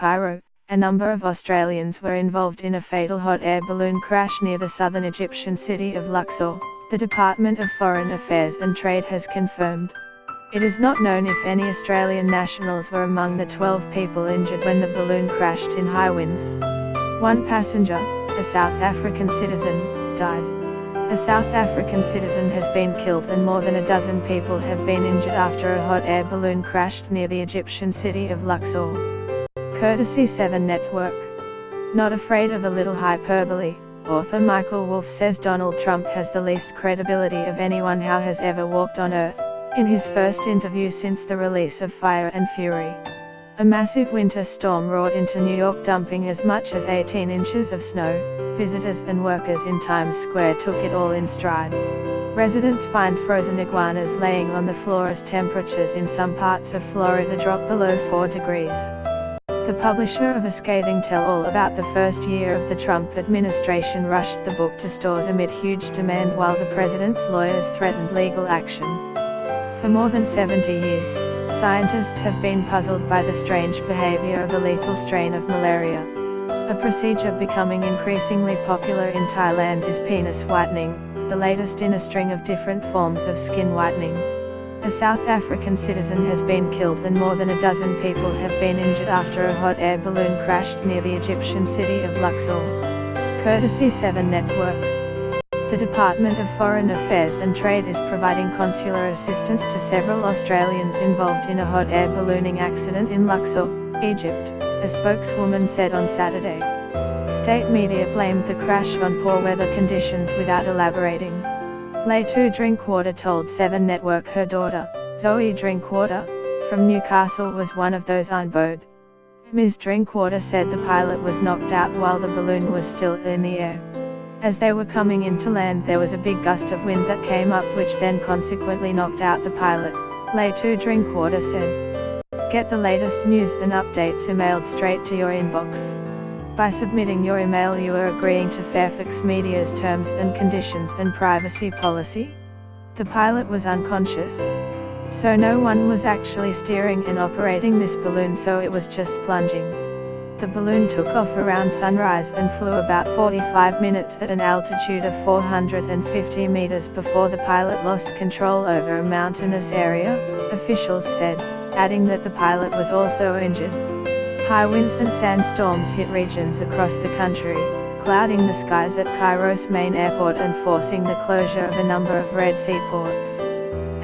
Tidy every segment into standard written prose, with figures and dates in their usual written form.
Cairo, a number of Australians were involved in a fatal hot air balloon crash near the southern Egyptian city of Luxor, the Department of Foreign Affairs and Trade has confirmed. It is not known if any Australian nationals were among the 12 people injured when the balloon crashed in high winds. One passenger, a South African citizen, died. A South African citizen has been killed and more than a dozen people have been injured after a hot air balloon crashed near the Egyptian city of Luxor. Courtesy 7 Network. Not afraid of a little hyperbole, author Michael Wolff says Donald Trump has the least credibility of anyone who has ever walked on Earth, in his first interview since the release of Fire and Fury. A massive winter storm roared into New York, dumping as much as 18 inches of snow. Visitors and workers in Times Square took it all in stride. Residents find frozen iguanas laying on the floor as temperatures in some parts of Florida drop below 4 degrees. The publisher of a scathing tell-all about the first year of the Trump administration rushed the book to stores amid huge demand while the president's lawyers threatened legal action. For more than 70 years, scientists have been puzzled by the strange behavior of a lethal strain of malaria. A procedure becoming increasingly popular in Thailand is penis whitening, the latest in a string of different forms of skin whitening. A South African citizen has been killed and more than a dozen people have been injured after a hot air balloon crashed near the Egyptian city of Luxor. Courtesy 7 Network. The Department of Foreign Affairs and Trade is providing consular assistance to several Australians involved in a hot air ballooning accident in Luxor, Egypt, a spokeswoman said on Saturday. State media blamed the crash on poor weather conditions without elaborating. Laytou Drinkwater told 7 Network her daughter, Zoe Drinkwater, from Newcastle was one of those on board. Ms. Drinkwater said the pilot was knocked out while the balloon was still in the air. As they were coming into land there was a big gust of wind that came up which then consequently knocked out the pilot, Laytou Drinkwater said. Get the latest news and updates emailed straight to your inbox. By submitting your email you are agreeing to Fairfax Media's terms and conditions and privacy policy. The pilot was unconscious. So no one was actually steering and operating this balloon, so it was just plunging. The balloon took off around sunrise and flew about 45 minutes at an altitude of 450 meters before the pilot lost control over a mountainous area, officials said, adding that the pilot was also injured. High winds and sandstorms hit regions across the country, clouding the skies at Cairo's main airport and forcing the closure of a number of Red Sea ports.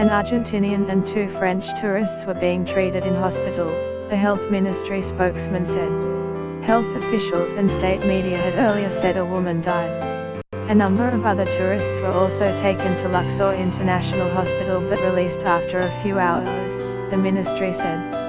An Argentinian and 2 French tourists were being treated in hospital, the health ministry spokesman said. Health officials and state media had earlier said a woman died. A number of other tourists were also taken to Luxor International Hospital but released after a few hours, the ministry said.